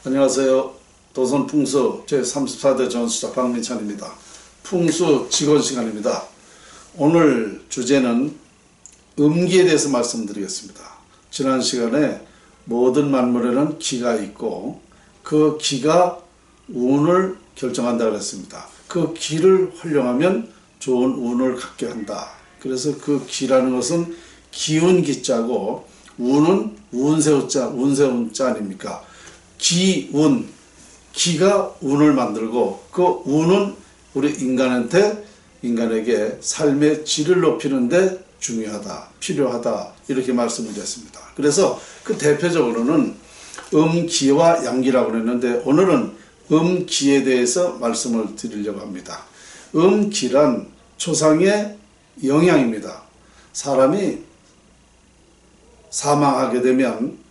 안녕하세요. 도선풍수 제34대 전수자 박민찬입니다. 풍수 직원 시간입니다. 오늘 주제는 음기에 대해서 말씀드리겠습니다. 지난 시간에 모든 만물에는 기가 있고 그 기가 운을 결정한다 그랬습니다. 그 기를 활용하면 좋은 운을 갖게 한다. 그래서 그 기라는 것은 기운 기자고 운은 운세운자 아닙니까? 기운, 기가 운을 만들고 그 운은 우리 인간에게 삶의 질을 높이는데 중요하다, 필요하다 이렇게 말씀드렸습니다. 그래서 그 대표적으로는 음기와 양기라고 했는데 오늘은 음기에 대해서 말씀을 드리려고 합니다. 음기란 조상의 영향입니다. 사람이 사망하게 되면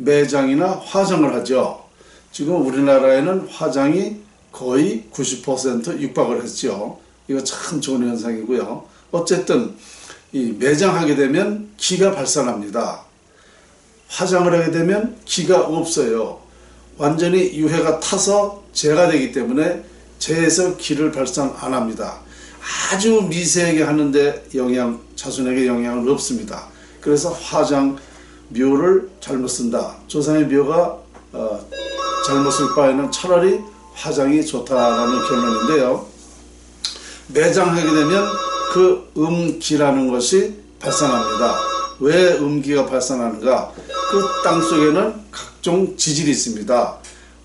매장이나 화장을 하죠. 지금 우리나라에는 화장이 거의 90% 육박을 했죠. 이거 참 좋은 현상이고요. 어쨌든 이 매장하게 되면 기가 발산합니다. 화장을 하게 되면 기가 없어요. 완전히 유해가 타서 재가 되기 때문에 재에서 기를 발산 안 합니다. 아주 미세하게 하는데 자손에게 영향은 없습니다. 그래서 화장 묘를 잘못 쓴다. 조상의 묘가 잘못 쓸 바에는 차라리 화장이 좋다라는 결론인데요. 매장하게 되면 그 음기라는 것이 발산합니다. 왜 음기가 발산하는가? 그 땅속에는 각종 지질이 있습니다.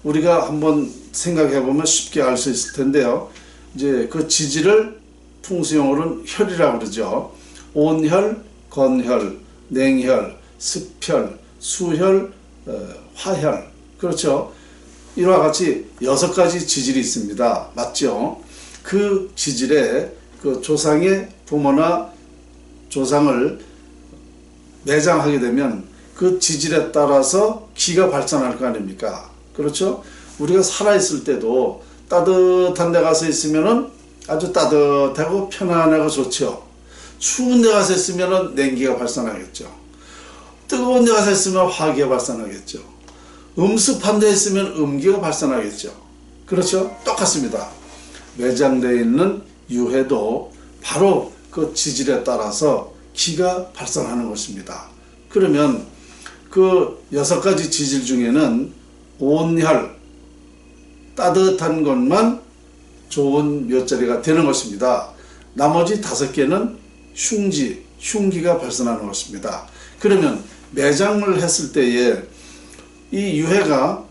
우리가 한번 생각해 보면 쉽게 알 수 있을 텐데요. 이제 그 지질을 풍수용어로는 혈이라고 그러죠. 온혈, 건혈, 냉혈, 습혈, 수혈, 화혈. 그렇죠. 이와 같이 6가지 지질이 있습니다. 맞죠? 그 지질에 그 조상의 부모나 조상을 매장하게 되면 그 지질에 따라서 기가 발산할 거 아닙니까? 그렇죠? 우리가 살아있을 때도 따뜻한 데 가서 있으면은 아주 따뜻하고 편안하고 좋죠. 추운 데 가서 있으면은 냉기가 발산하겠죠. 뜨거운 데 가서 있으면 화기가 발산하겠죠. 음습한 데 있으면 음기가 발산하겠죠. 그렇죠? 똑같습니다. 매장되어 있는 유해도 바로 그 지질에 따라서 기가 발산하는 것입니다. 그러면 그 6가지 지질 중에는 온혈, 따뜻한 것만 좋은 묘자리가 되는 것입니다. 나머지 5개는 흉기가 발산하는 것입니다. 그러면 매장을 했을 때에 이 유해가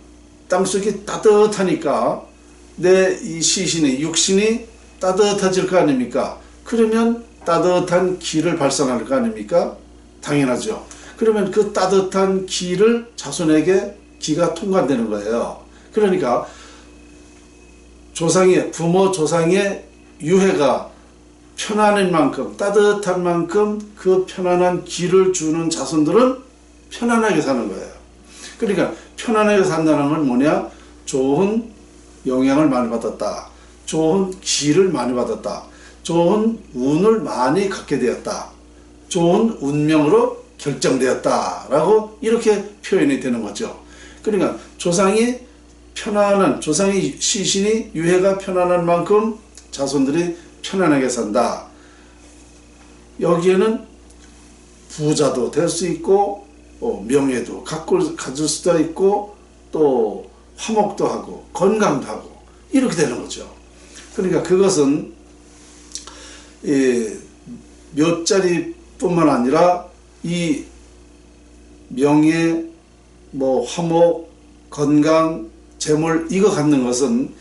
땅속이 따뜻하니까 내 이 육신이 따뜻해질 거 아닙니까? 그러면 따뜻한 기를 발산할 거 아닙니까? 당연하죠. 그러면 그 따뜻한 기를 자손에게 기가 통과되는 거예요. 그러니까 부모 조상의 유해가 편안한 만큼, 따뜻한 만큼 그 편안한 기를 주는 자손들은 편안하게 사는 거예요. 그러니까 편안하게 산다는 건 뭐냐? 좋은 영향을 많이 받았다. 좋은 기를 많이 받았다. 좋은 운을 많이 갖게 되었다. 좋은 운명으로 결정되었다. 라고 이렇게 표현이 되는 거죠. 그러니까 조상이 시신이 유해가 편안한 만큼 자손들이 편안하게 산다. 여기에는 부자도 될 수 있고 명예도 가질 수도 있고 또 화목도 하고 건강도 하고 이렇게 되는 거죠. 그러니까 그것은 묘자리뿐만 아니라 이 명예, 화목, 건강, 재물 이거 갖는 것은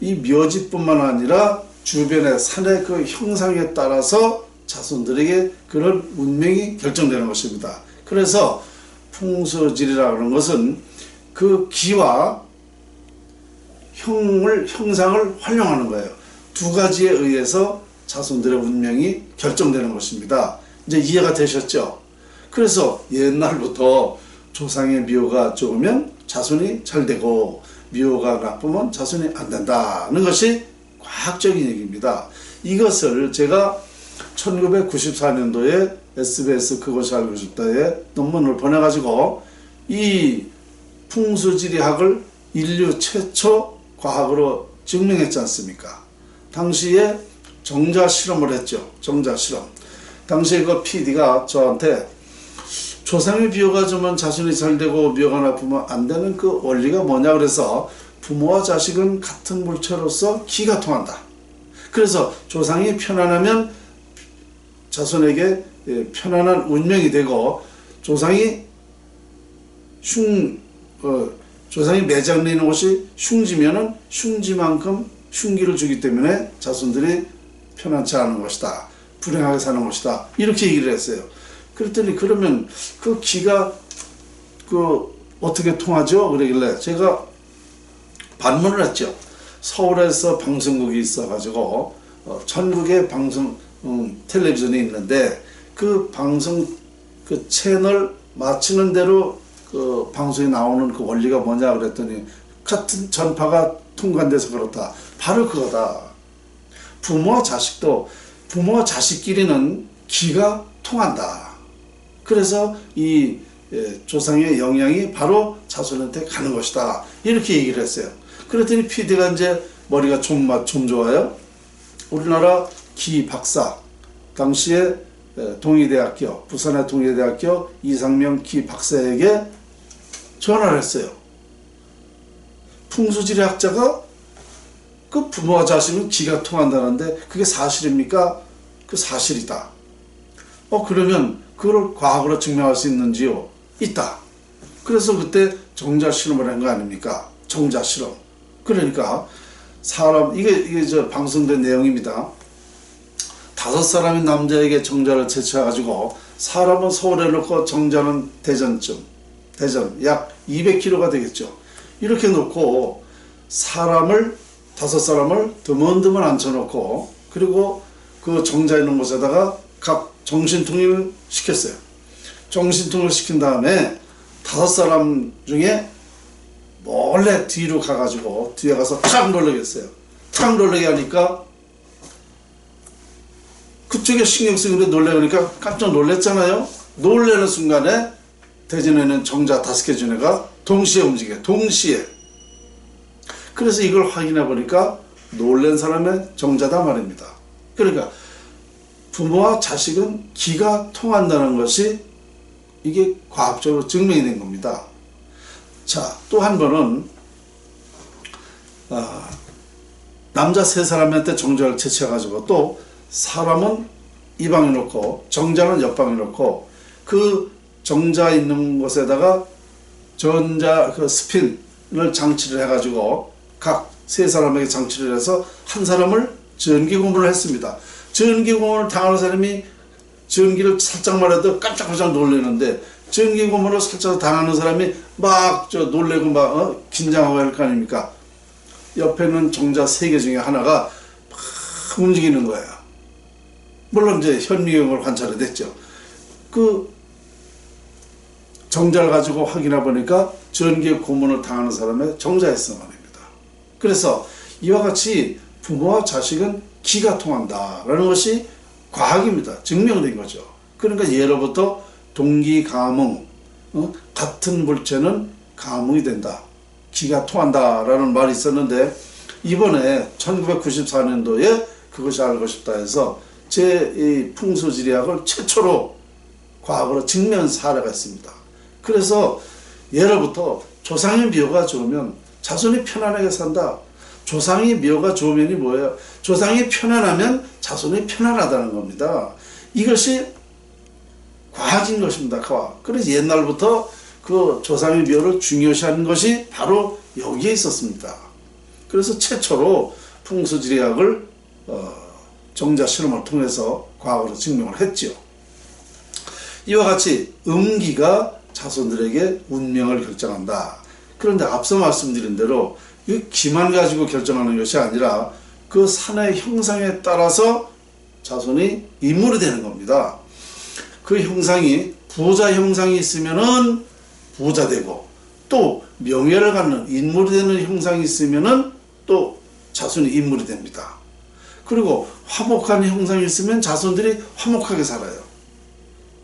이 묘지뿐만 아니라 주변의 산의 그 형상에 따라서 자손들에게 그런 운명이 결정되는 것입니다. 그래서 풍수질이라고 하는 것은 그 기와 형상을 활용하는 거예요. 2가지에 의해서 자손들의 운명이 결정되는 것입니다. 이제 이해가 되셨죠? 그래서 옛날부터 조상의 묘가 좋으면 자손이 잘 되고 묘가 나쁘면 자손이 안 된다는 것이 과학적인 얘기입니다. 이것을 제가 1994년도에 SBS 그것이 알고 싶다에 논문을 보내가지고 이 풍수지리학을 인류 최초 과학으로 증명했지 않습니까? 당시에 정자 실험을 했죠. 정자 실험. 당시에 그 PD가 저한테 조상이 비호가 주면 자손이 잘 되고 미호가 나쁘면 안 되는 그 원리가 뭐냐 그래서 부모와 자식은 같은 물체로서 기가 통한다. 그래서 조상이 편안하면 자손에게 편안한 운명이 되고 조상이 조상이 매장되는 것이 흉지면은 흉지만큼 흉기를 주기 때문에 자손들이 편안치 않은 것이다. 불행하게 사는 것이다. 이렇게 얘기를 했어요. 그랬더니 그러면 그 기가 어떻게 통하죠? 그러길래 제가 반문을 했죠. 서울에서 방송국이 있어가지고 전국에 방송 텔레비전이 있는데 그 방송 그 채널 맞추는 대로 그 방송에 나오는 그 원리가 뭐냐 그랬더니 같은 전파가 통관돼서 그렇다. 바로 그거다. 부모와 자식끼리는 기가 통한다. 그래서 이 조상의 영향이 바로 자손한테 가는 것이다. 이렇게 얘기를 했어요. 그랬더니 PD가 이제 머리가 좀 좋아요. 우리나라 기 박사, 당시에 동의대학교, 부산의 동의대학교 이상명 기 박사에게 전화를 했어요. 풍수지리학자가 그 부모와 자식은 기가 통한다는데 그게 사실입니까? 그 사실이다. 그러면 그걸 과학으로 증명할 수 있는지요? 있다. 그래서 그때 정자 실험을 한 거 아닙니까? 정자 실험. 그러니까 이게 저 방송된 내용입니다. 5사람의 남자에게 정자를 채취해가지고 사람은 서울에 놓고 정자는 대전 약 200km가 되겠죠. 이렇게 놓고 5사람을 드문드문 앉혀놓고 그리고 그 정자 있는 곳에다가 각 정신통일을 시켰어요. 정신통일을 시킨 다음에 5사람 중에 몰래 뒤로 가가지고 뒤에 가서 탁 놀라게 했어요. 탁 놀라게 하니까 그쪽에 신경 쓰는데 놀래니까 깜짝 놀랐잖아요. 놀라는 순간에 대전에 있는 정자 5개 중 애가 동시에 움직여요. 동시에. 그래서 이걸 확인해 보니까 놀란 사람의 정자다 말입니다. 그러니까 부모와 자식은 기가 통한다는 것이 이게 과학적으로 증명이 된 겁니다. 자, 또 한 번은 남자 3사람한테 정자를 채취해가지고 또 사람은 이 방에 놓고 정자는 옆방에 놓고 그 정자 있는 곳에다가 전자 그 스핀을 장치를 해가지고 각 3사람에게 장치를 해서 한 사람을 전기 고문을 했습니다. 전기 고문을 당하는 사람이 전기를 살짝만 해도 깜짝깜짝 놀라는데 전기 고문을 살짝 당하는 사람이 막 놀래고 막 긴장하고 할 거 아닙니까? 옆에는 정자 3개 중에 하나가 막 움직이는 거예요. 물론 이제 현미경을 관찰해 됐죠. 그 정자를 가지고 확인해 보니까 전기 고문을 당하는 사람의 정자였어 말입니다. 그래서 이와 같이 부모와 자식은 기가 통한다라는 것이 과학입니다. 증명된 거죠. 그러니까 예로부터 동기감흥, 같은 물체는 감흥이 된다. 기가 통한다라는 말이 있었는데 이번에 1994년도에 그것이 알고 싶다 해서 제 풍수지리학을 최초로 과학으로 증명한 사례가 있습니다. 그래서 예로부터 조상의 미호가 좋으면 자손이 편안하게 산다. 조상의 미호가 좋으면이 뭐예요? 조상이 편안하면 자손이 편안하다는 겁니다. 이것이 과학인 것입니다. 과학. 그래서 옛날부터 그 조상의 미호를 중요시하는 것이 바로 여기에 있었습니다. 그래서 최초로 풍수지리학을 정자 실험을 통해서 과학으로 증명을 했죠. 이와 같이 음기가 자손들에게 운명을 결정한다. 그런데 앞서 말씀드린 대로 이 기만 가지고 결정하는 것이 아니라 그 산의 형상에 따라서 자손이 인물이 되는 겁니다. 그 형상이 부자 형상이 있으면은 부자 되고 또 명예를 갖는 인물이 되는 형상이 있으면은 또 자손이 인물이 됩니다. 그리고 화목한 형상이 있으면 자손들이 화목하게 살아요.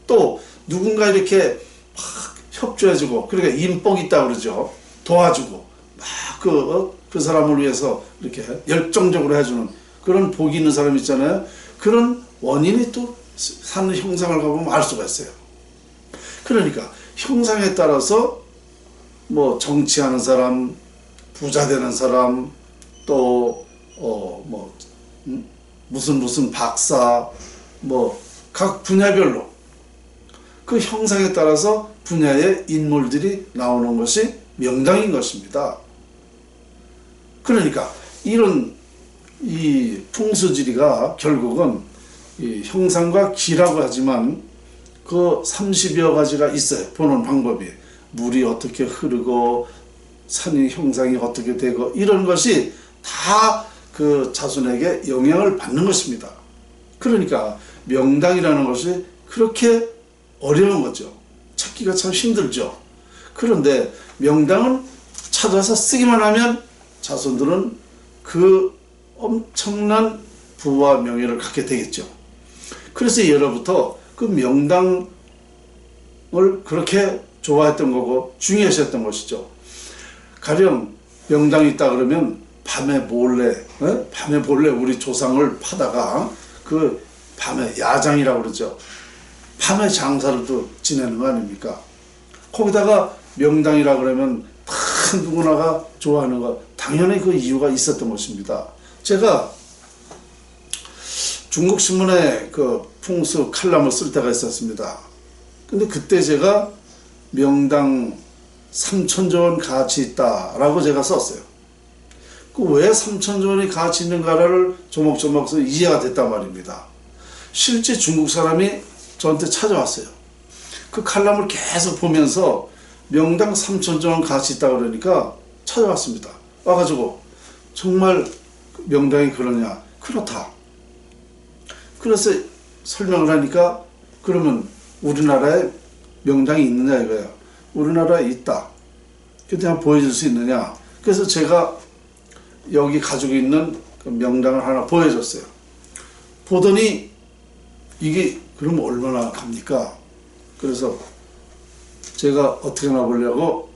또 누군가 이렇게 막 협조해주고 그러니까 인복이 있다고 그러죠. 도와주고 그 사람을 위해서 이렇게 열정적으로 해주는 그런 복이 있는 사람 있잖아요. 그런 원인이 또 산 형상을 가보면 알 수가 있어요. 그러니까 형상에 따라서 뭐 정치하는 사람, 부자 되는 사람, 또 무슨 박사, 뭐 각 분야별로 그 형상에 따라서 분야의 인물들이 나오는 것이 명당인 것입니다. 그러니까 이런 이 풍수지리가 결국은 이 형상과 기라고 하지만 그 30여 가지가 있어요. 보는 방법이. 물이 어떻게 흐르고 산의 형상이 어떻게 되고 이런 것이 다 그 자손에게 영향을 받는 것입니다. 그러니까 명당이라는 것이 그렇게 어려운 거죠. 찾기가 참 힘들죠. 그런데 명당은 찾아서 쓰기만 하면 자손들은 그 엄청난 부와 명예를 갖게 되겠죠. 그래서 예로부터 그 명당을 그렇게 좋아했던 거고 중요시했던 것이죠. 가령 명당이 있다 그러면 밤에 몰래 우리 조상을 파다가 그 밤에 야장이라고 그러죠. 밤에 장사를 또 지내는 거 아닙니까? 거기다가 명당이라 그러면 다 누구나가 좋아하는 거 당연히 그 이유가 있었던 것입니다. 제가 중국신문에 그 풍수 칼럼을 쓸 때가 있었습니다. 근데 그때 제가 명당 3천조 원 가치 있다라고 제가 썼어요. 그 왜 3천조 원이 가치 있는가를 조목조목 이해가 됐단 말입니다. 실제 중국 사람이 저한테 찾아왔어요. 그 칼럼을 계속 보면서 명당 3천조 원 가치 있다 그러니까 찾아왔습니다. 와가지고 정말 명당이 그러냐? 그렇다. 그래서 설명을 하니까 그러면 우리나라에 명당이 있느냐 이거야. 우리나라에 있다. 근데 한번 보여줄 수 있느냐? 그래서 제가 여기 가지고 있는 그 명당을 하나 보여줬어요. 보더니 이게 그럼 얼마나 갑니까? 그래서 제가 어떻게 나보려고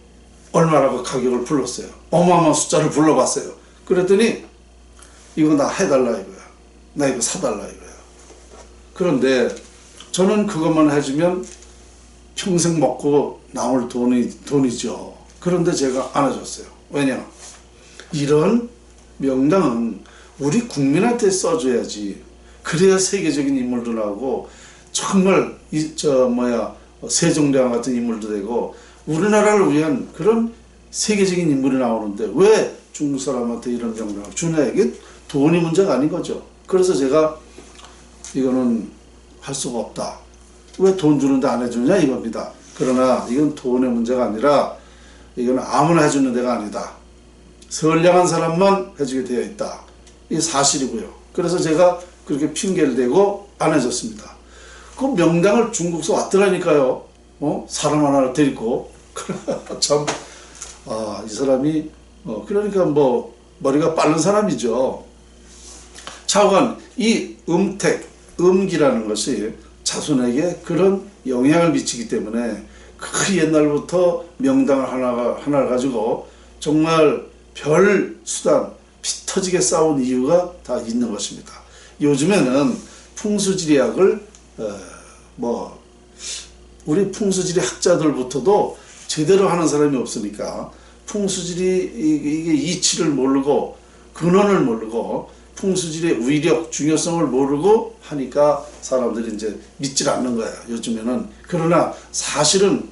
얼마라고 가격을 불렀어요. 어마어마한 숫자를 불러봤어요. 그랬더니 이거 나 해달라 이거야. 나 이거 사달라 이거야. 그런데 저는 그것만 해주면 평생 먹고 나올 돈이죠. 그런데 제가 안 해줬어요. 왜냐? 이런 명당은 우리 국민한테 써줘야지. 그래야 세계적인 인물도 나오고 정말 세종대왕 같은 인물도 되고 우리나라를 위한 그런 세계적인 인물이 나오는데 왜 중국 사람한테 이런 명당을 주냐? 이게 돈이 문제가 아닌 거죠. 그래서 제가 이거는 할 수가 없다. 왜 돈 주는데 안 해주냐 이겁니다. 그러나 이건 돈의 문제가 아니라 이건 아무나 해주는 데가 아니다. 선량한 사람만 해주게 되어 있다. 이게 사실이고요. 그래서 제가 그렇게 핑계를 대고 안 해줬습니다. 그 명당을 중국에서 왔더라니까요. 사람 하나를 데리고. 참, 이 사람이, 그러니까 뭐, 머리가 빠른 사람이죠. 차관, 이 음기라는 것이 자손에게 그런 영향을 미치기 때문에 그 옛날부터 명당을 하나를 가지고 정말 별 수단, 피 터지게 싸운 이유가 다 있는 것입니다. 요즘에는 풍수지리학을 우리 풍수지리 학자들부터도 제대로 하는 사람이 없으니까 풍수지리 이게 이치를 모르고 근원을 모르고 풍수지리의 위력, 중요성을 모르고 하니까 사람들이 이제 믿질 않는 거예요. 요즘에는. 그러나 사실은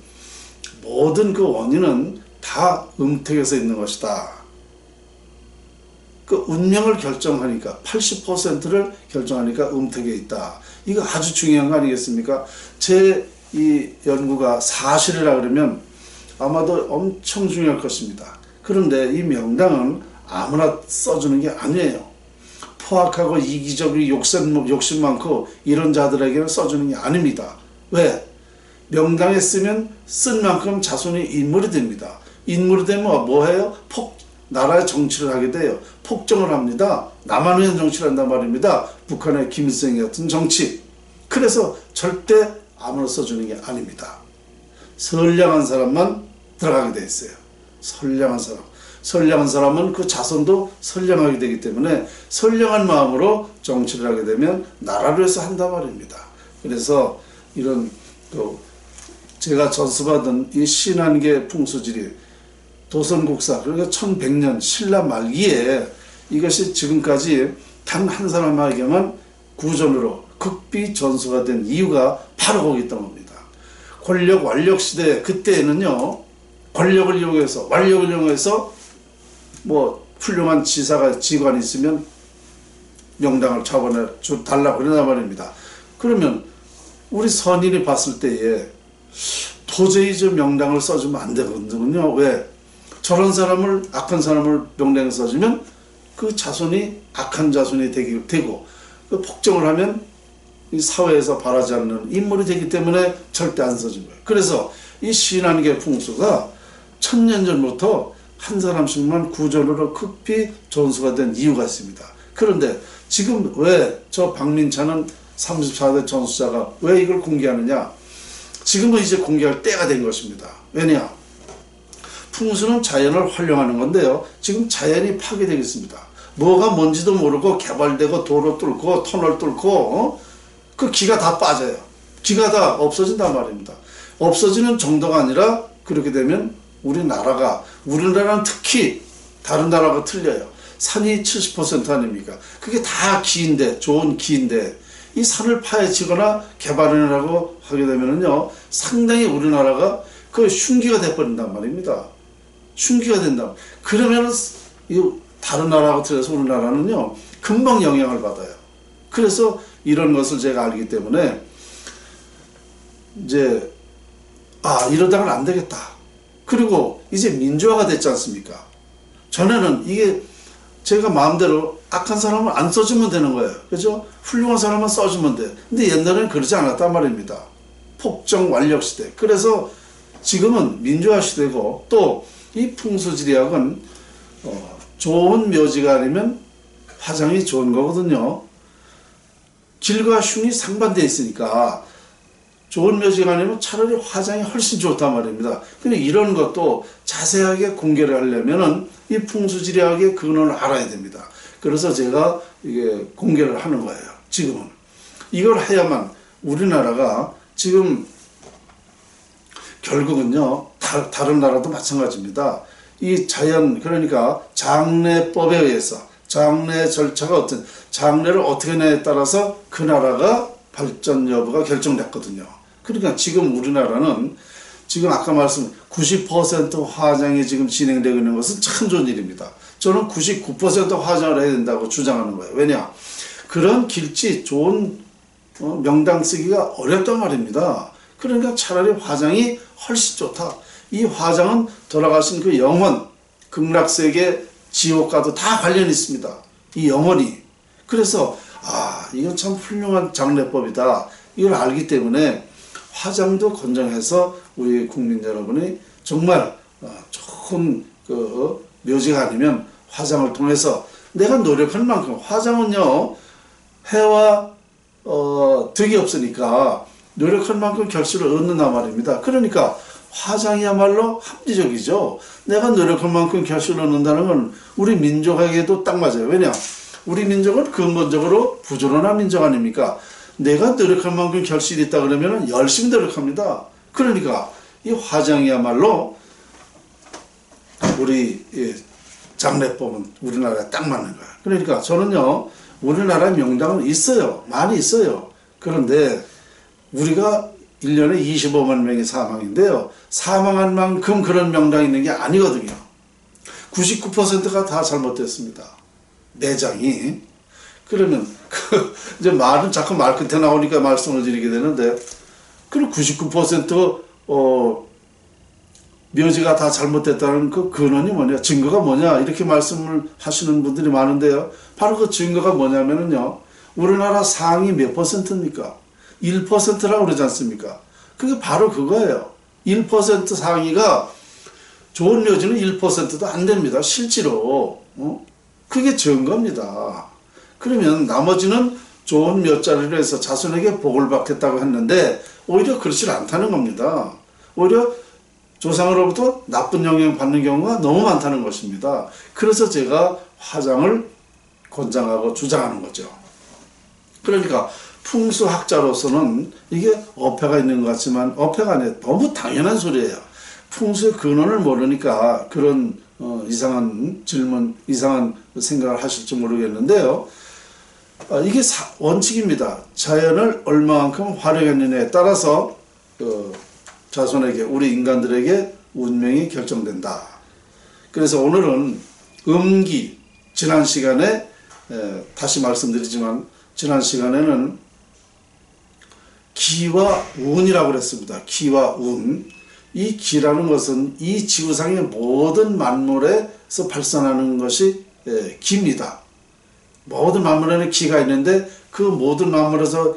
모든 그 원인은 다 음택에서 있는 것이다. 그 운명을 결정하니까 80%를 결정하니까 음택에 있다. 이거 아주 중요한 거 아니겠습니까? 제 이 연구가 사실이라 그러면 아마도 엄청 중요할 것입니다. 그런데 이 명당은 아무나 써주는 게 아니에요. 포악하고 이기적이고 욕심 많고 이런 자들에게는 써주는 게 아닙니다. 왜? 명당에 쓰면 쓴 만큼 자손이 인물이 됩니다. 인물이 되면 뭐 해요? 나라의 정치를 하게 돼요. 폭정을 합니다. 남한 위한 정치를 한단 말입니다. 북한의 김일성 같은 정치. 그래서 절대 아무나 써주는 게 아닙니다. 선량한 사람만 들어가게 돼 있어요. 선량한 사람. 선량한 사람은 그 자손도 선량하게 되기 때문에 선량한 마음으로 정치를 하게 되면 나라를 위해서 한단 말입니다. 그래서 이런 제가 전수받은 이 신한계 풍수지리 도선국사, 그러니까 1100년 신라 말기에 이것이 지금까지 단 한 사람에게만 구전으로 극비 전수가 된 이유가 바로 거기 있던 겁니다. 권력 완력 시대 그때에는요, 권력을 이용해서 완력을 이용해서 뭐 훌륭한 지사가 지관이 있으면 명당을 차원에 달라고 그러단 말입니다. 그러면 우리 선인이 봤을 때에 도저히 저 명당을 써주면 안 되거든요. 왜? 저런 사람을, 악한 사람을 명당에 써주면 그 자손이 악한 자손이 되고 그 폭정을 하면 이 사회에서 바라지 않는 인물이 되기 때문에 절대 안 써준 거예요. 그래서 이 신한계 풍수가 1000년 전부터 한 사람씩만 구전으로 급히 전수가 된 이유가 있습니다. 그런데 지금 왜 저 박민찬은 34대 전수자가 왜 이걸 공개하느냐? 지금은 이제 공개할 때가 된 것입니다. 왜냐? 풍수는 자연을 활용하는 건데요. 지금 자연이 파괴되겠습니다. 뭐가 뭔지도 모르고 개발되고 도로 뚫고 터널 뚫고 그 기가 다 빠져요. 기가 다 없어진단 말입니다. 없어지는 정도가 아니라 그렇게 되면 우리나라는 특히 다른 나라가 틀려요. 산이 70% 아닙니까? 그게 다 기인데, 좋은 기인데 이 산을 파헤치거나 개발을 하고 하게 되면은요, 상당히 우리나라가 그 흉기가 돼버린단 말입니다. 흉기가 된다. 그러면은 이 다른 나라하고 틀려서 우리나라는요, 금방 영향을 받아요. 그래서 이런 것을 제가 알기 때문에 이제 이러다가는 안 되겠다. 그리고 이제 민주화가 됐지 않습니까? 전에는 이게 제가 마음대로 악한 사람을 안 써주면 되는 거예요. 그죠? 훌륭한 사람만 써주면 돼. 근데 옛날에는 그러지 않았단 말입니다. 폭정 완력 시대. 그래서 지금은 민주화 시대고 또 이 풍수지리학은 좋은 묘지가 아니면 화장이 좋은 거거든요. 길과 흉이 상반되어 있으니까 좋은 묘지가 아니면 차라리 화장이 훨씬 좋단 말입니다. 근데 이런 것도 자세하게 공개를 하려면은 이 풍수지리학의 근원을 알아야 됩니다. 그래서 제가 이게 공개를 하는 거예요. 지금은 이걸 해야만 우리나라가 지금 결국은요, 다른 나라도 마찬가지입니다. 이 자연, 그러니까 장례법에 의해서 장례 절차가 어떤 장례를 어떻게 하냐에 따라서 그 나라가 발전 여부가 결정됐거든요. 그러니까 지금 우리나라는 지금 아까 말씀 90% 화장이 지금 진행되고 있는 것은 참 좋은 일입니다. 저는 99% 화장을 해야 된다고 주장하는 거예요. 왜냐? 그런 길지 좋은 명당 쓰기가 어렵단 말입니다. 그러니까 차라리 화장이 훨씬 좋다. 이 화장은 돌아가신 그 영혼, 극락세계, 지옥과도 다 관련이 있습니다. 이 영혼이. 그래서 이건 참 훌륭한 장례법이다. 이걸 알기 때문에 화장도 건정해서 우리 국민 여러분이 정말 좋은 그 묘지가 아니면 화장을 통해서 내가 노력할 만큼, 화장은요 해와 득이 없으니까 노력할 만큼 결실을 얻는단 말입니다. 그러니까 화장이야말로 합리적이죠. 내가 노력할 만큼 결실을 얻는다는 건 우리 민족에게도 딱 맞아요. 왜냐? 우리 민족은 근본적으로 부지런한 민족 아닙니까? 내가 노력할 만큼 결실이 있다 그러면 열심히 노력합니다. 그러니까 이 화장이야말로 우리 장례법은 우리나라에 딱 맞는 거야. 그러니까 저는요, 우리나라 명당은 있어요. 많이 있어요. 그런데 우리가 1년에 25만 명이 사망인데요. 사망한 만큼 그런 명당이 있는 게 아니거든요. 99%가 다 잘못됐습니다. 내장이. 그러면 이제 말은 자꾸 말 끝에 나오니까 말씀을 드리게 되는데, 그럼 99% 묘지가 다 잘못됐다는 그 근원이 뭐냐, 증거가 뭐냐, 이렇게 말씀을 하시는 분들이 많은데요. 바로 그 증거가 뭐냐면요, 우리나라 상이 몇 %입니까? 1%라고 그러지 않습니까? 그게 바로 그거예요. 1% 상위가 좋은 묘지는 1%도 안 됩니다. 실제로. 그게 증거입니다. 그러면 나머지는 좋은 묘자리를 해서 자손에게 복을 받겠다고 했는데 오히려 그렇지 않다는 겁니다. 오히려 조상으로부터 나쁜 영향 받는 경우가 너무 많다는 것입니다. 그래서 제가 화장을 권장하고 주장하는 거죠. 그러니까 풍수학자로서는 이게 어폐가 있는 것 같지만 어폐가 아니라 너무 당연한 소리예요. 풍수의 근원을 모르니까 그런 이상한 질문, 이상한 생각을 하실지 모르겠는데요. 이게 원칙입니다. 자연을 얼마만큼 활용했느냐에 따라서 자손에게, 우리 인간들에게 운명이 결정된다. 그래서 오늘은 음기, 지난 시간에 다시 말씀드리지만 지난 시간에는 기와 운이라고 그랬습니다. 기와 운. 이 기라는 것은 이 지구상의 모든 만물에서 발산하는 것이 기입니다. 모든 만물에는 기가 있는데 그 모든 만물에서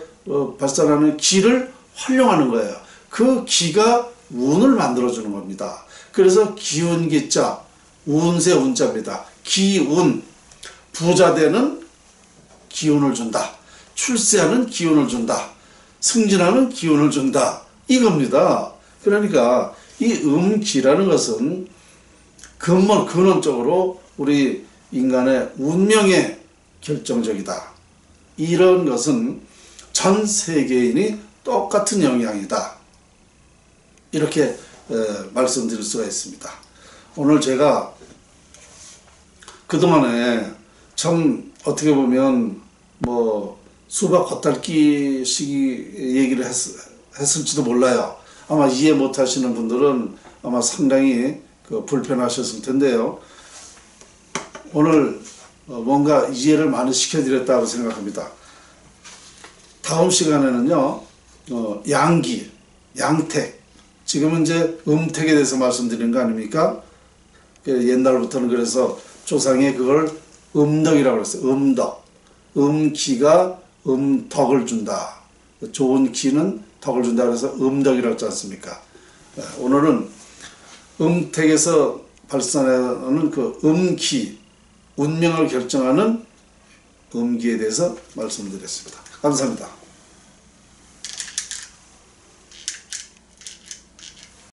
발산하는 기를 활용하는 거예요. 그 기가 운을 만들어주는 겁니다. 그래서 기운기자, 운세 운자입니다. 기운, 부자되는 기운을 준다. 출세하는 기운을 준다. 승진하는 기운을 준다. 이겁니다. 그러니까 이 음기라는 것은 근원적으로 우리 인간의 운명에 결정적이다. 이런 것은 전 세계인이 똑같은 영향이다. 이렇게 말씀드릴 수가 있습니다. 오늘 제가 그동안에 참 어떻게 보면 뭐 수박 겉핥기 시기 얘기를 했을지도 몰라요. 아마 이해 못하시는 분들은 아마 상당히 불편하셨을 텐데요. 오늘 뭔가 이해를 많이 시켜드렸다고 생각합니다. 다음 시간에는요, 양기, 양택, 지금은 이제 음택에 대해서 말씀드리는 거 아닙니까? 옛날부터는 그래서 조상이 그걸 음덕이라고 그랬어요. 음덕. 음기가 음덕을 준다. 좋은 기는 덕을 준다 그래서 음덕이라고 했지 않습니까? 오늘은 음택에서 발산하는 그 음기, 운명을 결정하는 음기에 대해서 말씀드렸습니다. 감사합니다.